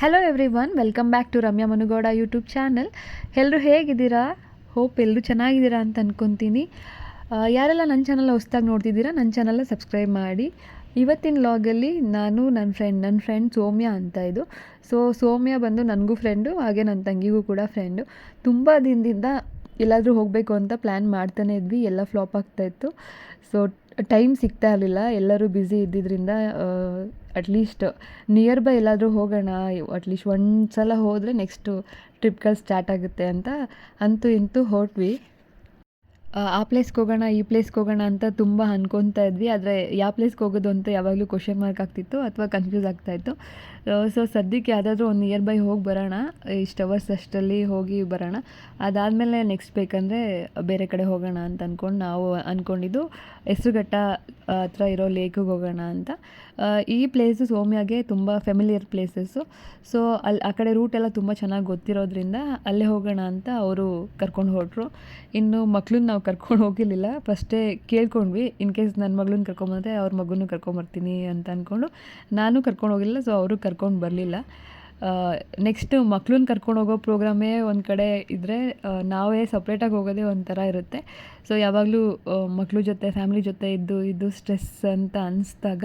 Hello everyone, welcome back to Ramya Manugowda YouTube channel. ಎಲ್ಲರೂ ಹೇಗಿದ್ದೀರಾ? Hope ಎಲ್ಲರೂ ಚೆನ್ನಾಗಿದ್ದೀರಾ ಅಂತ ಅಂದ್ಕೊತೀನಿ. ಯಾರೆಲ್ಲ ನನ್ನ ಚಾನಲ್ ಹೊಸ್ದಾಗಿ ನೋಡ್ತಿದ್ದೀರಾ, ನನ್ನ ಚಾನಲ್ನ ಸಬ್ಸ್ಕ್ರೈಬ್ ಮಾಡಿ. ಇವತ್ತಿನ ಲಾಗಲ್ಲಿ ನಾನು ನನ್ನ ಫ್ರೆಂಡ್ ಸೌಮ್ಯ ಅಂತ ಇದು. ಸೌಮ್ಯ ಬಂದು ನನಗೂ ಫ್ರೆಂಡು, ಹಾಗೆ ನನ್ನ ತಂಗಿಗೂ ಕೂಡ ಫ್ರೆಂಡು. ತುಂಬ ದಿನದಿಂದ ಎಲ್ಲಾದರೂ ಹೋಗಬೇಕು ಅಂತ ಪ್ಲ್ಯಾನ್ ಮಾಡ್ತಾನೆ ಇದ್ವಿ, ಎಲ್ಲ ಫ್ಲಾಪ್ ಆಗ್ತಾಯಿತ್ತು. ಸೊ ಟೈಮ್ ಸಿಗ್ತಾ ಇರಲಿಲ್ಲ, ಎಲ್ಲರೂ ಬ್ಯುಸಿ ಇದ್ದಿದ್ದರಿಂದ ಅಟ್ಲೀಸ್ಟ್ ನಿಯರ್ ಬೈ ಎಲ್ಲಾದರೂ ಹೋಗೋಣ, ಅಟ್ಲೀಸ್ಟ್ ಒಂದು ಸಲ ಹೋದರೆ ನೆಕ್ಸ್ಟು ಟ್ರಿಪ್ಗಳು ಸ್ಟಾರ್ಟ್ ಆಗುತ್ತೆ ಅಂತ ಅಂತೂ ಇಂತೂ ಹೊರಟ್ವಿ. ಆ ಪ್ಲೇಸ್ಗೆ ಹೋಗೋಣ, ಈ ಪ್ಲೇಸ್ಗೆ ಹೋಗೋಣ ಅಂತ ತುಂಬ ಅಂದ್ಕೊತಾ ಇದ್ವಿ. ಆದರೆ ಯಾವ ಪ್ಲೇಸ್ಗೆ ಹೋಗೋದು ಅಂತ ಯಾವಾಗಲೂ ಕ್ವಶನ್ ಮಾರ್ಕ್ ಆಗ್ತಿತ್ತು ಅಥವಾ ಕನ್ಫ್ಯೂಸ್ ಆಗ್ತಾಯಿತ್ತು. ಸೊ ಸದ್ಯಕ್ಕೆ ಯಾವುದಾದ್ರೂ ಒಂದು ನಿಯರ್ ಬೈ ಹೋಗಿ ಬರೋಣ, ಇಷ್ಟು ಅವರ್ಸ್ ಅಷ್ಟರಲ್ಲಿ ಹೋಗಿ ಬರೋಣ. ಅದಾದಮೇಲೆ ನೆಕ್ಸ್ಟ್ ಬೇಕಂದರೆ ಬೇರೆ ಕಡೆ ಹೋಗೋಣ ಅಂತ ಅಂದ್ಕೊಂಡು ನಾವು ಅಂದ್ಕೊಂಡಿದ್ದು ಹೆಸರುಘಟ್ಟ ಹತ್ರ ಇರೋ ಲೇಕಿಗೆ ಹೋಗೋಣ ಅಂತ. ಈ ಪ್ಲೇಸು ಸೌಮ್ಯಗೆ ತುಂಬ ಫೆಮಿಲಿಯರ್ ಪ್ಲೇಸಸ್ಸು. ಸೊ ಆ ಕಡೆ ರೂಟೆಲ್ಲ ತುಂಬ ಚೆನ್ನಾಗಿ ಗೊತ್ತಿರೋದ್ರಿಂದ ಅಲ್ಲೇ ಹೋಗೋಣ ಅಂತ ಅವರು ಕರ್ಕೊಂಡು ಹೊರಟ್ರು. ಇನ್ನು ಮಕ್ಳನ್ನ ನಾವು ಕರ್ಕೊಂಡು ಹೋಗಿರಲಿಲ್ಲ, ಫಸ್ಟೇ ಕೇಳ್ಕೊಂಡ್ವಿ, ಇನ್ ಕೇಸ್ ನನ್ನ ಮಗಳನ್ನ ಕರ್ಕೊಂಬಂದರೆ ಅವ್ರ ಮಗುನೂ ಕರ್ಕೊಂಬರ್ತೀನಿ ಅಂತ ಅಂದ್ಕೊಂಡು ನಾನು ಕರ್ಕೊಂಡು ಹೋಗಿಲ್ಲ. ಸೊ ಅವರು ಕರ್ಕೊಂಡು ಬರಲಿಲ್ಲ. ನೆಕ್ಸ್ಟು ಮಕ್ಳನ್ನ ಕರ್ಕೊಂಡು ಹೋಗೋ ಪ್ರೋಗ್ರಾಮೇ ಒಂದು ಕಡೆ ಇದ್ದರೆ, ನಾವೇ ಸಪ್ರೇಟಾಗಿ ಹೋಗೋದೇ ಒಂಥರ ಇರುತ್ತೆ. ಸೊ ಯಾವಾಗಲೂ ಮಕ್ಳ ಜೊತೆ ಫ್ಯಾಮಿಲಿ ಜೊತೆ ಇದ್ದು ಸ್ಟ್ರೆಸ್ ಅಂತ ಅನಿಸ್ದಾಗ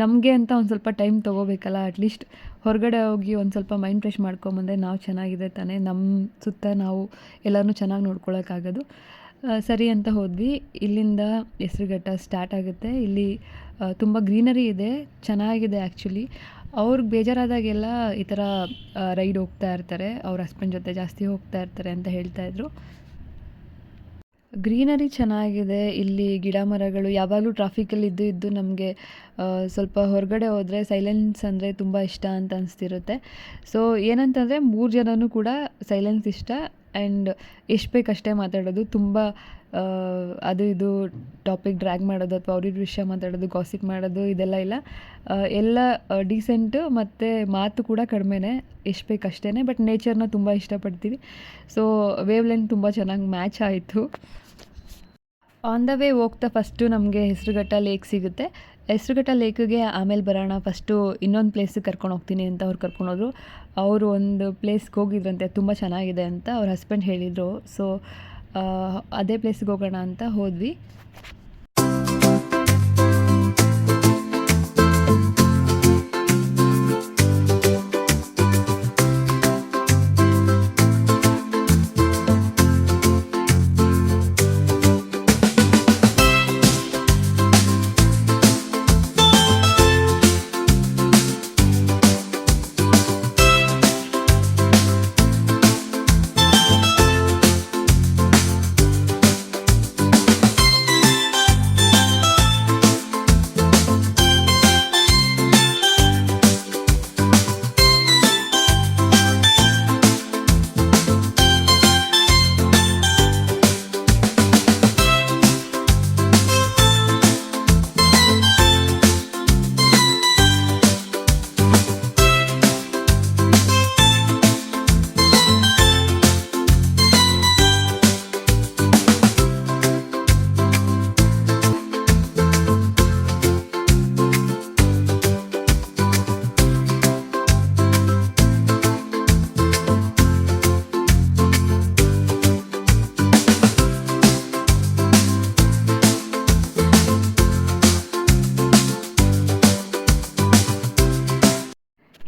ನಮಗೆ ಅಂತ ಒಂದು ಸ್ವಲ್ಪ ಟೈಮ್ ತೊಗೋಬೇಕಲ್ಲ. ಅಟ್ಲೀಸ್ಟ್ ಹೊರಗಡೆ ಹೋಗಿ ಒಂದು ಸ್ವಲ್ಪ ಮೈಂಡ್ ಫ್ರೆಶ್ ಮಾಡ್ಕೊಂಬಂದರೆ ನಾವು ಚೆನ್ನಾಗಿದೆ ತಾನೇ, ನಮ್ಮ ಸುತ್ತ ನಾವು ಎಲ್ಲರನ್ನೂ ಚೆನ್ನಾಗಿ ನೋಡ್ಕೊಳ್ಳೋಕ್ಕಾಗೋದು. ಸರಿ ಅಂತ ಹೋದ್ವಿ. ಇಲ್ಲಿಂದ ಹೆಸರುಘಟ್ಟ ಸ್ಟಾರ್ಟ್ ಆಗುತ್ತೆ. ಇಲ್ಲಿ ತುಂಬ ಗ್ರೀನರಿ ಇದೆ, ಚೆನ್ನಾಗಿದೆ ಆ್ಯಕ್ಚುಲಿ. ಅವ್ರಿಗೆ ಬೇಜಾರಾದಾಗೆಲ್ಲ ಈ ಥರ ರೈಡ್ ಹೋಗ್ತಾ ಇರ್ತಾರೆ, ಅವ್ರ ಹಸ್ಬೆಂಡ್ ಜೊತೆ ಜಾಸ್ತಿ ಹೋಗ್ತಾ ಇರ್ತಾರೆ ಅಂತ ಹೇಳ್ತಾಯಿದ್ರು. ಗ್ರೀನರಿ ಚೆನ್ನಾಗಿದೆ, ಇಲ್ಲಿ ಗಿಡ ಮರಗಳು. ಯಾವಾಗಲೂ ಟ್ರಾಫಿಕಲ್ಲಿ ಇದ್ದು ನಮಗೆ ಸ್ವಲ್ಪ ಹೊರಗಡೆ ಹೋದರೆ ಸೈಲೆನ್ಸ್ ಅಂದರೆ ತುಂಬ ಇಷ್ಟ ಅಂತ ಅನಿಸ್ತಿರುತ್ತೆ. ಸೊ ಏನಂತಂದರೆ 3 ಜನನೂ ಕೂಡ ಸೈಲೆನ್ಸ್ ಇಷ್ಟ, ಆ್ಯಂಡ್ ಎಷ್ಟು ಬೇಕಷ್ಟೇ ಮಾತಾಡೋದು. ತುಂಬ ಅದು ಇದು ಟಾಪಿಕ್ ಡ್ರ್ಯಾಗ್ ಮಾಡೋದು ಅಥವಾ ಅವ್ರಿವ್ರ ವಿಷಯ ಮಾತಾಡೋದು, ಗಾಸಿಪ್ ಮಾಡೋದು ಇದೆಲ್ಲ ಇಲ್ಲ. ಎಲ್ಲ ಡೀಸೆಂಟು ಮತ್ತು ಮಾತು ಕೂಡ ಕಡಿಮೆನೇ, ಎಷ್ಟು ಬೇಕಷ್ಟೇ. ಬಟ್ ನೇಚರ್ನ ತುಂಬ ಇಷ್ಟಪಡ್ತೀವಿ. ಸೊ ವೇವ್ ಲೆಂತ್ ತುಂಬ ಚೆನ್ನಾಗಿ ಮ್ಯಾಚ್ ಆಯಿತು. ಆನ್ ದ ವೇ ಹೋಗ್ತಾ ಫಸ್ಟು ನಮಗೆ ಹೆಸರುಘಟ್ಟ ಲೇಕ್ ಸಿಗುತ್ತೆ. ಹೆಸರುಘಟ್ಟ ಲೇಕಿಗೆ ಆಮೇಲೆ ಬರೋಣ, ಫಸ್ಟು ಇನ್ನೊಂದು ಪ್ಲೇಸಿಗೆ ಕರ್ಕೊಂಡು ಹೋಗ್ತೀನಿ ಅಂತ ಅವ್ರು ಕರ್ಕೊಂಡೋದ್ರು. ಅವರು ಒಂದು ಪ್ಲೇಸ್ಗೆ ಹೋಗಿದ್ರಂತೆ, ತುಂಬ ಚೆನ್ನಾಗಿದೆ ಅಂತ ಅವ್ರ ಹಸ್ಬೆಂಡ್ ಹೇಳಿದರು. ಸೊ ಅದೇ ಪ್ಲೇಸಿಗೆ ಹೋಗೋಣ ಅಂತ ಹೋದ್ವಿ.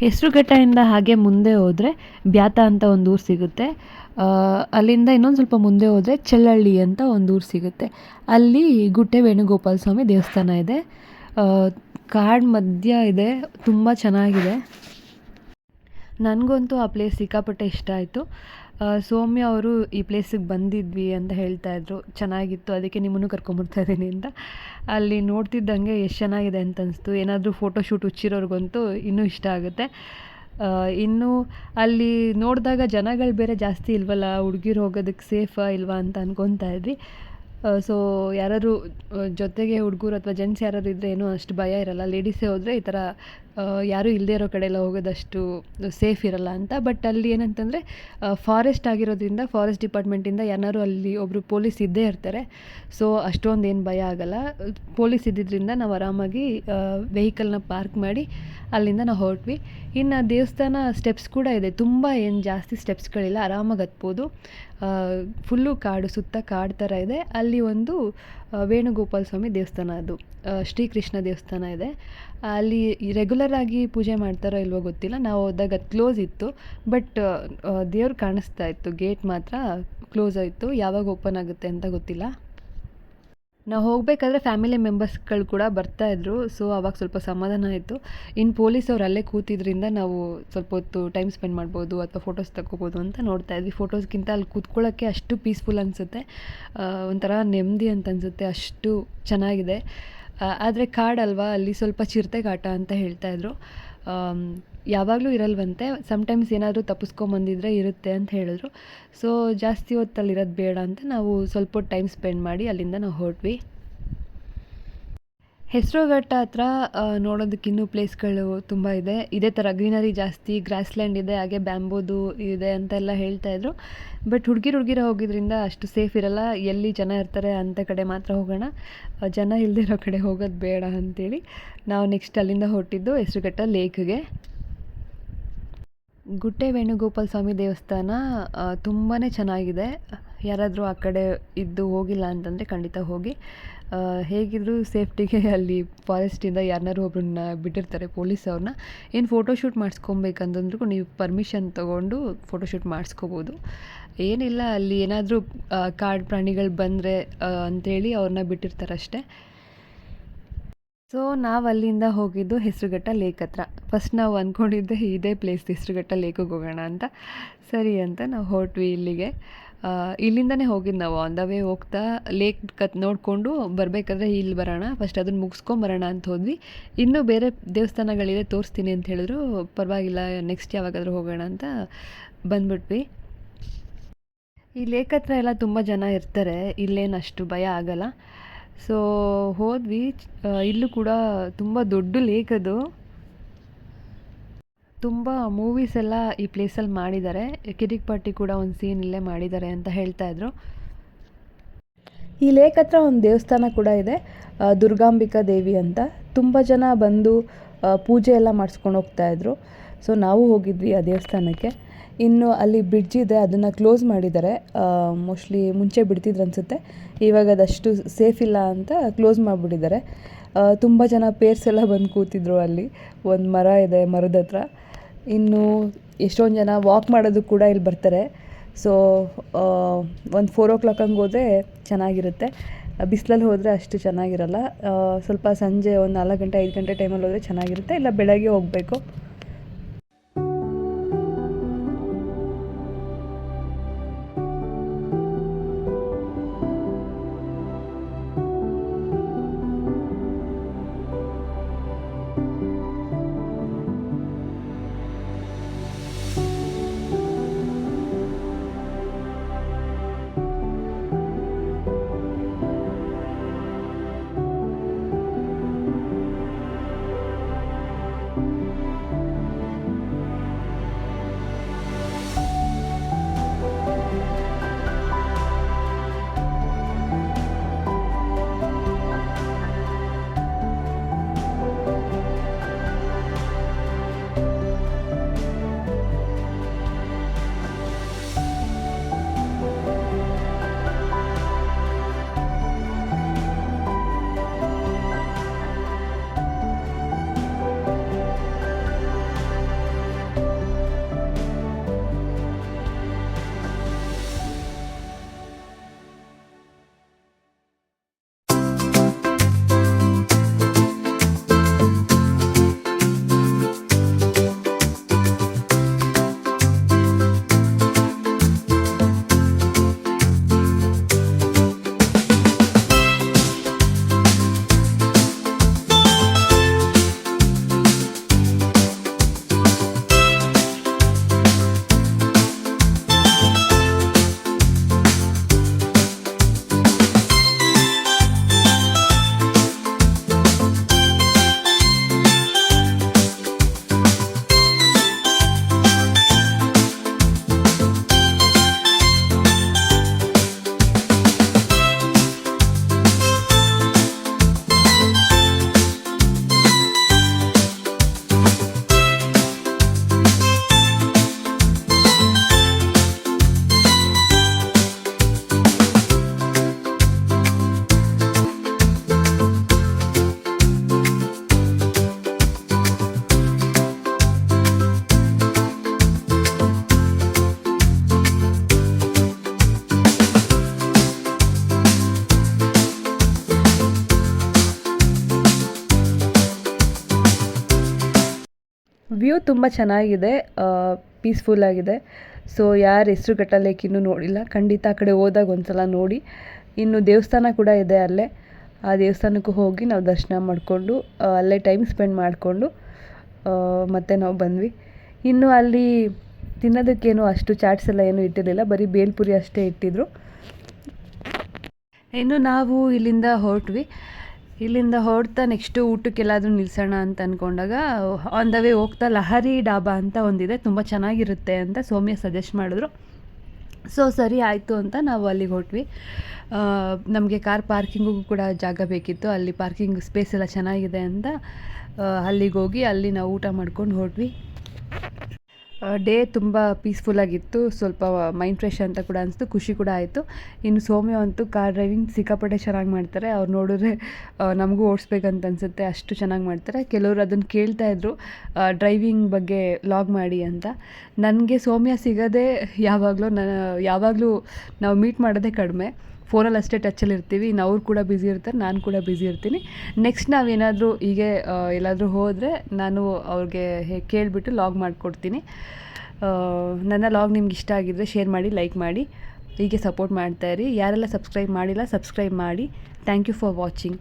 ಹೆಸರುಘಟ್ಟದಿಂದ ಹಾಗೆ ಮುಂದೆ ಹೋದರೆ ಬ್ಯಾತ ಅಂತ ಒಂದು ಊರು ಸಿಗುತ್ತೆ. ಅಲ್ಲಿಂದ ಇನ್ನೊಂದು ಸ್ವಲ್ಪ ಮುಂದೆ ಹೋದರೆ ಚೆಲ್ಲಳ್ಳಿ ಅಂತ ಒಂದು ಊರು ಸಿಗುತ್ತೆ. ಅಲ್ಲಿ ಗುಟ್ಟೆ ವೇಣುಗೋಪಾಲ ಸ್ವಾಮಿ ದೇವಸ್ಥಾನ ಇದೆ. ಕಾಡು ಮಧ್ಯ ಇದೆ, ತುಂಬ ಚೆನ್ನಾಗಿದೆ. ನನಗಂತೂ ಆ ಪ್ಲೇಸ್ ಸಿಕ್ಕಾಪಟ್ಟೆ ಇಷ್ಟ ಆಯಿತು. ಸೌಮ್ಯ ಅವರು ಈ ಪ್ಲೇಸಿಗೆ ಬಂದಿದ್ವಿ ಅಂತ ಹೇಳ್ತಾಯಿದ್ರು, ಚೆನ್ನಾಗಿತ್ತು, ಅದಕ್ಕೆ ನಿಮ್ಮನ್ನು ಕರ್ಕೊಂಬರ್ತಾ ಇದ್ದೀನಿ ಅಂತ. ಅಲ್ಲಿ ನೋಡ್ತಿದ್ದಂಗೆ ಎಷ್ಟು ಚೆನ್ನಾಗಿದೆ ಅಂತ ಅನಿಸ್ತು. ಏನಾದರೂ ಫೋಟೋಶೂಟ್ ಹುಚ್ಚಿರೋರ್ಗಂತೂ ಇನ್ನೂ ಇಷ್ಟ ಆಗುತ್ತೆ. ಇನ್ನು ಅಲ್ಲಿ ನೋಡಿದಾಗ ಜನಗಳು ಬೇರೆ ಜಾಸ್ತಿ ಇಲ್ವಲ್ಲ, ಹುಡುಗಿರು ಹೋಗೋದಕ್ಕೆ ಸೇಫಾ ಇಲ್ವಾ ಅಂತ ಅಂದ್ಕೊತಾ ಇದ್ವಿ. ಸೊ ಯಾರಾದ್ರು ಜೊತೆಗೆ ಹುಡುಗರು ಅಥವಾ ಜೆಂಟ್ಸ್ ಯಾರಾದ್ರು ಇದ್ದರೆ ಏನೂ ಅಷ್ಟು ಭಯ ಇರಲ್ಲ. ಲೇಡೀಸೇ ಹೋದರೆ ಈ ಥರ ಯಾರೂ ಇಲ್ಲದೇ ಇರೋ ಕಡೆ ಎಲ್ಲ ಹೋಗೋದಷ್ಟು ಸೇಫ್ ಇರಲ್ಲ ಅಂತ. ಬಟ್ ಅಲ್ಲಿ ಏನಂತಂದರೆ ಫಾರೆಸ್ಟ್ ಆಗಿರೋದ್ರಿಂದ ಫಾರೆಸ್ಟ್ ಡಿಪಾರ್ಟ್ಮೆಂಟಿಂದ ಯಾರು ಅಲ್ಲಿ ಒಬ್ಬರು ಪೊಲೀಸ್ ಇದ್ದೇ ಇರ್ತಾರೆ. ಸೊ ಅಷ್ಟೊಂದು ಏನು ಭಯ ಆಗಲ್ಲ. ಪೊಲೀಸ್ ಇದ್ದಿದ್ದರಿಂದ ನಾವು ಆರಾಮಾಗಿ ವೆಹಿಕಲ್ನ ಪಾರ್ಕ್ ಮಾಡಿ ಅಲ್ಲಿಂದ ನಾವು ಹೊರಟ್ವಿ. ಇನ್ನು ದೇವಸ್ಥಾನ ಸ್ಟೆಪ್ಸ್ ಕೂಡ ಇದೆ, ತುಂಬ ಏನು ಜಾಸ್ತಿ ಸ್ಟೆಪ್ಸ್ಗಳಿಲ್ಲ, ಆರಾಮಾಗಿ ಹತ್ಬೋದು. ಫುಲ್ಲು ಕಾಡು, ಸುತ್ತ ಕಾಡು ಥರ ಇದೆ. ಅಲ್ಲಿ ಒಂದು ವೇಣುಗೋಪಾಲ ಸ್ವಾಮಿ ದೇವಸ್ಥಾನ, ಅದು ಶ್ರೀಕೃಷ್ಣ ದೇವಸ್ಥಾನ ಇದೆ. ಅಲ್ಲಿ ರೆಗ್ಯುಲರ್ ಆಗಿ ಪೂಜೆ ಮಾಡ್ತಾರೋ ಇಲ್ವೋ ಗೊತ್ತಿಲ್ಲ, ನಾವು ಹೋದಾಗ ಅದು ಕ್ಲೋಸ್ ಇತ್ತು. ಬಟ್ ದೇವ್ರು ಕಾಣಿಸ್ತಾ ಇತ್ತು, ಗೇಟ್ ಮಾತ್ರ ಕ್ಲೋಸ್ ಆಯಿತು, ಯಾವಾಗ ಓಪನ್ ಆಗುತ್ತೆ ಅಂತ ಗೊತ್ತಿಲ್ಲ. ನಾವು ಹೋಗಬೇಕಾದ್ರೆ ಫ್ಯಾಮಿಲಿ ಮೆಂಬರ್ಸ್ಗಳು ಕೂಡ ಬರ್ತಾಯಿದ್ರು. ಸೊ ಅವಾಗ ಸ್ವಲ್ಪ ಸಮಾಧಾನ ಆಯಿತು. ಇನ್ನು ಪೊಲೀಸವ್ರು ಅಲ್ಲೇ ಕೂತಿದ್ರಿಂದ ನಾವು ಸ್ವಲ್ಪ ಹೊತ್ತು ಟೈಮ್ ಸ್ಪೆಂಡ್ ಮಾಡ್ಬೋದು ಅಥವಾ ಫೋಟೋಸ್ ತಗೋಬೋದು ಅಂತ ನೋಡ್ತಾ ಇದ್ವಿ. ಫೋಟೋಸ್ಗಿಂತ ಅಲ್ಲಿ ಕೂತ್ಕೊಳ್ಳೋಕ್ಕೆ ಅಷ್ಟು ಪೀಸ್ಫುಲ್ ಅನಿಸುತ್ತೆ, ಒಂಥರ ನೆಮ್ಮದಿ ಅಂತ ಅನಿಸುತ್ತೆ, ಅಷ್ಟು ಚೆನ್ನಾಗಿದೆ. ಆದರೆ ಕಾಡಲ್ವಾ, ಅಲ್ಲಿ ಸ್ವಲ್ಪ ಚಿರತೆ ಕಾಟ ಅಂತ ಹೇಳ್ತಾಯಿದ್ರು. ಯಾವಾಗಲೂ ಇರಲ್ವಂತೆ, ಸಮ್ಟೈಮ್ಸ್ ಏನಾದರೂ ತಪ್ಪಿಸ್ಕೊಂಬಂದಿದ್ರೆ ಇರುತ್ತೆ ಅಂತ ಹೇಳಿದ್ರು. ಸೊ ಜಾಸ್ತಿ ಹೊತ್ತಲ್ಲಿರೋದು ಬೇಡ ಅಂತ ನಾವು ಸ್ವಲ್ಪ ಹೊತ್ತು ಟೈಮ್ ಸ್ಪೆಂಡ್ ಮಾಡಿ ಅಲ್ಲಿಂದ ನಾವು ಹೊರಟ್ವಿ. ಹೆಸರುಘಟ್ಟ ಹತ್ರ ನೋಡೋದಕ್ಕೆ ಇನ್ನೂ ಪ್ಲೇಸ್ಗಳು ತುಂಬ ಇದೆ. ಇದೇ ಥರ ಗ್ರೀನರಿ ಜಾಸ್ತಿ, ಗ್ರಾಸ್ಲ್ಯಾಂಡ್ ಇದೆ, ಹಾಗೆ ಬ್ಯಾಂಬೂದು ಇದೆ ಅಂತೆಲ್ಲ ಹೇಳ್ತಾಯಿದ್ರು. ಬಟ್ ಹುಡುಗಿರು ಹೋಗಿದ್ರಿಂದ ಅಷ್ಟು ಸೇಫ್ ಇರಲ್ಲ, ಎಲ್ಲಿ ಜನ ಇರ್ತಾರೆ ಅಂಥ ಕಡೆ ಮಾತ್ರ ಹೋಗೋಣ, ಜನ ಇಲ್ಲದಿರೋ ಕಡೆ ಹೋಗೋದು ಬೇಡ ಅಂಥೇಳಿ ನಾವು ನೆಕ್ಸ್ಟ್ ಅಲ್ಲಿಂದ ಹೊರಟಿದ್ದು ಹೆಸರುಘಟ್ಟ ಲೇಕ್ಗೆ. ಗುಟ್ಟೆ ವೇಣುಗೋಪಾಲ ಸ್ವಾಮಿ ದೇವಸ್ಥಾನ ತುಂಬಾ ಚೆನ್ನಾಗಿದೆ. ಯಾರಾದರೂ ಆ ಕಡೆ ಇದ್ದು ಹೋಗಿಲ್ಲ ಅಂತಂದರೆ ಖಂಡಿತ ಹೋಗಿ. ಹೇಗಿದ್ದರೂ ಸೇಫ್ಟಿಗೆ ಅಲ್ಲಿ ಫಾರೆಸ್ಟಿಂದ ಯಾರನ್ನಾರು ಒಬ್ಬರನ್ನ ಬಿಟ್ಟಿರ್ತಾರೆ ಪೊಲೀಸವ್ರನ್ನ. ಏನು ಫೋಟೋಶೂಟ್ ಮಾಡಿಸ್ಕೊಬೇಕಂತಂದ್ರೂ ನೀವು ಪರ್ಮಿಷನ್ ತೊಗೊಂಡು ಫೋಟೋಶೂಟ್ ಮಾಡಿಸ್ಕೋಬೋದು. ಏನಿಲ್ಲ, ಅಲ್ಲಿ ಏನಾದರೂ ಕಾಡು ಪ್ರಾಣಿಗಳು ಬಂದರೆ ಅಂಥೇಳಿ ಅವ್ರನ್ನ ಬಿಟ್ಟಿರ್ತಾರಷ್ಟೇ. ಸೊ ನಾವು ಅಲ್ಲಿಂದ ಹೋಗಿದ್ದು ಹೆಸರುಘಟ್ಟ ಲೇಕ್ ಹತ್ರ. ಫಸ್ಟ್ ನಾವು ಅಂದ್ಕೊಂಡಿದ್ದೆ ಇದೇ ಪ್ಲೇಸ್, ಹೆಸರುಘಟ್ಟ ಲೇಕಿಗೆ ಹೋಗೋಣ ಅಂತ. ಸರಿ ಅಂತ ನಾವು ಹೊರಟ್ವಿ ಇಲ್ಲಿಗೆ. ಇಲ್ಲಿಂದನೇ ಹೋಗಿದ್ದು ನಾವು. ಆನ್ ದ ವೇ ಹೋಗ್ತಾ ಲೇಕ್ ನೋಡಿಕೊಂಡು ಬರಬೇಕಾದ್ರೆ ಇಲ್ಲಿ ಬರೋಣ, ಫಸ್ಟ್ ಅದನ್ನು ಮುಗಿಸ್ಕೊಂಬರೋಣ ಅಂತ ಹೋದ್ವಿ. ಇನ್ನೂ ಬೇರೆ ದೇವಸ್ಥಾನಗಳಿದೆ, ತೋರಿಸ್ತೀನಿ ಅಂತ ಹೇಳಿದ್ರು. ಪರವಾಗಿಲ್ಲ, ನೆಕ್ಸ್ಟ್ ಯಾವಾಗಾದರೂ ಹೋಗೋಣ ಅಂತ ಬಂದ್ಬಿಟ್ವಿ. ಈ ಲೇಕ್ ಹತ್ರ ಎಲ್ಲ ತುಂಬ ಜನ ಇರ್ತಾರೆ, ಇಲ್ಲೇನು ಅಷ್ಟು ಭಯ ಆಗಲ್ಲ. ಸೊ ಹೋದ್ವಿ. ಇಲ್ಲೂ ಕೂಡ ತುಂಬ ದೊಡ್ಡ ಲೇಕ್ ಅದು. ತುಂಬ ಮೂವೀಸ್ ಎಲ್ಲ ಈ ಪ್ಲೇಸಲ್ಲಿ ಮಾಡಿದ್ದಾರೆ. ಕಿರಿಕ್ ಪಾರ್ಟಿ ಕೂಡ ಒಂದು ಸೀನ್ ಇಲ್ಲೇ ಮಾಡಿದ್ದಾರೆ ಅಂತ ಹೇಳ್ತಾಯಿದ್ರು. ಈ ಲೇಕ್ ಹತ್ರ ಒಂದು ದೇವಸ್ಥಾನ ಕೂಡ ಇದೆ, ದುರ್ಗಾಂಬಿಕಾ ದೇವಿ ಅಂತ. ತುಂಬ ಜನ ಬಂದು ಪೂಜೆ ಎಲ್ಲ ಮಾಡಿಸ್ಕೊಂಡು ಹೋಗ್ತಾಯಿದ್ರು. ಸೊ ನಾವು ಹೋಗಿದ್ವಿ ಆ ದೇವಸ್ಥಾನಕ್ಕೆ. ಇನ್ನು ಅಲ್ಲಿ ಬ್ರಿಡ್ಜ್ ಇದೆ, ಅದನ್ನು ಕ್ಲೋಸ್ ಮಾಡಿದ್ದಾರೆ. ಮೋಸ್ಟ್ಲಿ ಮುಂಚೆ ಬಿಡ್ತಿದ್ರು ಅನಿಸುತ್ತೆ, ಇವಾಗ ಅದಷ್ಟು ಸೇಫ್ ಇಲ್ಲ ಅಂತ ಕ್ಲೋಸ್ ಮಾಡಿಬಿಟ್ಟಿದ್ದಾರೆ. ತುಂಬ ಜನ ಪೇರ್ಸ್ ಎಲ್ಲ ಬಂದು ಕೂತಿದ್ರು ಅಲ್ಲಿ. ಒಂದು ಮರ ಇದೆ, ಮರದ ಹತ್ರ. ಇನ್ನು ಎಷ್ಟೊಂದು ಜನ ವಾಕ್ ಮಾಡೋದು ಕೂಡ ಇಲ್ಲಿ ಬರ್ತಾರೆ. ಸೊ ಒಂದು 4 o'clock ಹಂಗೆ ಹೋದರೆ ಚೆನ್ನಾಗಿರುತ್ತೆ. ಬಿಸಿಲಲ್ಲಿ ಹೋದರೆ ಅಷ್ಟು ಚೆನ್ನಾಗಿರಲ್ಲ. ಸ್ವಲ್ಪ ಸಂಜೆ ಒಂದು 4 ಗಂಟೆ 5 ಗಂಟೆ ಟೈಮಲ್ಲಿ ಹೋದರೆ ಚೆನ್ನಾಗಿರುತ್ತೆ, ಇಲ್ಲ ಬೆಳಗ್ಗೆ ಹೋಗಬೇಕು. ವ್ಯೂ ತುಂಬ ಚೆನ್ನಾಗಿದೆ, ಪೀಸ್ಫುಲ್ ಆಗಿದೆ. ಸೊ ಯಾರು ಹೆಸರುಘಟ್ಟ ಲೇಕ್ ಇನ್ನೂ ನೋಡಿಲ್ಲ, ಖಂಡಿತ ಆ ಕಡೆ ಹೋದಾಗ ಒಂದು ಸಲ ನೋಡಿ. ಇನ್ನು ದೇವಸ್ಥಾನ ಕೂಡ ಇದೆ ಅಲ್ಲೇ, ಆ ದೇವಸ್ಥಾನಕ್ಕೂ ಹೋಗಿ ನಾವು ದರ್ಶನ ಮಾಡಿಕೊಂಡು ಅಲ್ಲೇ ಟೈಮ್ ಸ್ಪೆಂಡ್ ಮಾಡಿಕೊಂಡು ಮತ್ತೆ ನಾವು ಬಂದ್ವಿ. ಇನ್ನು ಅಲ್ಲಿ ತಿನ್ನೋದಕ್ಕೇನು ಅಷ್ಟು ಚಾಟ್ಸ್ ಎಲ್ಲ ಏನೂ ಇಟ್ಟಿರಲಿಲ್ಲ, ಬರೀ ಬೇಲ್ಪುರಿ ಅಷ್ಟೇ ಇಟ್ಟಿದ್ರು. ಇನ್ನು ನಾವು ಇಲ್ಲಿಂದ ಹೊರಟ್ವಿ. ಇಲ್ಲಿಂದ ಹೊರಡ್ತಾ ನೆಕ್ಸ್ಟು ಊಟಕ್ಕೆಲ್ಲಾದರೂ ನಿಲ್ಲಿಸೋಣ ಅಂತ ಅಂದ್ಕೊಂಡಾಗ ಆನ್ ದ ವೇ ಹೋಗ್ತಾ ಲಹರಿ ಡಾಬಾ ಅಂತ ಒಂದಿದೆ, ತುಂಬ ಚೆನ್ನಾಗಿರುತ್ತೆ ಅಂತ ಸೌಮ್ಯ ಸಜೆಸ್ಟ್ ಮಾಡಿದ್ರು. ಸೊ ಸರಿ ಆಯಿತು ಅಂತ ನಾವು ಅಲ್ಲಿಗೆ ಹೊರಟ್ವಿ. ನಮಗೆ ಕಾರ್ ಪಾರ್ಕಿಂಗಿಗೂ ಕೂಡ ಜಾಗ ಬೇಕಿತ್ತು, ಅಲ್ಲಿ ಪಾರ್ಕಿಂಗ್ ಸ್ಪೇಸ್ ಎಲ್ಲ ಚೆನ್ನಾಗಿದೆ ಅಂತ ಅಲ್ಲಿಗೆ ಹೋಗಿ ಅಲ್ಲಿ ನಾವು ಊಟ ಮಾಡ್ಕೊಂಡು ಹೊರಟ್ವಿ. ಡೇ ತುಂಬ ಪೀಸ್ಫುಲ್ಲಾಗಿತ್ತು, ಸ್ವಲ್ಪ ಮೈಂಡ್ ಫ್ರೆಶ್ ಅಂತ ಕೂಡ ಅನಿಸ್ತು, ಖುಷಿ ಕೂಡ ಆಯಿತು. ಇನ್ನು ಸೌಮ್ಯ ಅಂತೂ ಕಾರ್ ಡ್ರೈವಿಂಗ್ ಸಿಕ್ಕಾಪಟ್ಟೆ ಚೆನ್ನಾಗಿ ಮಾಡ್ತಾರೆ. ಅವ್ರು ನೋಡಿದ್ರೆ ನಮಗೂ ಓಡಿಸ್ಬೇಕಂತ ಅನಿಸುತ್ತೆ, ಅಷ್ಟು ಚೆನ್ನಾಗಿ ಮಾಡ್ತಾರೆ. ಕೆಲವರು ಅದನ್ನು ಕೇಳ್ತಾಯಿದ್ರು ಡ್ರೈವಿಂಗ್ ಬಗ್ಗೆ ಲಾಗ್ ಮಾಡಿ ಅಂತ. ನನಗೆ ಸೌಮ್ಯ ಸಿಗೋದೇ ಯಾವಾಗಲೂ ನಾವು ಮೀಟ್ ಮಾಡೋದೇ ಕಡಿಮೆ, ಫೋನಲ್ಲಿ ಅಷ್ಟೇ ಟಚ್ಚಲ್ಲಿ ಇರ್ತೀವಿ. ಇನ್ನು ಅವ್ರು ಕೂಡ ಬ್ಯುಸಿ ಇರ್ತಾರೆ, ನಾನು ಕೂಡ ಬ್ಯುಸಿ ಇರ್ತೀನಿ. ನೆಕ್ಸ್ಟ್ ನಾವೇನಾದರೂ ಹೀಗೆ ಎಲ್ಲಾದರೂ ಹೋದರೆ ನಾನು ಅವ್ರಿಗೆ ಕೇಳಿಬಿಟ್ಟು ಲಾಗ್ ಮಾಡಿಕೊಡ್ತೀನಿ. ನನ್ನ ಲಾಗ್ ನಿಮ್ಗೆ ಇಷ್ಟ ಆಗಿದ್ದರೆ ಶೇರ್ ಮಾಡಿ, ಲೈಕ್ ಮಾಡಿ, ಹೀಗೆ ಸಪೋರ್ಟ್ ಮಾಡ್ತಾಯಿರಿ. ಯಾರೆಲ್ಲ ಸಬ್ಸ್ಕ್ರೈಬ್ ಮಾಡಿಲ್ಲ ಸಬ್ಸ್ಕ್ರೈಬ್ ಮಾಡಿ. Thank you for watching.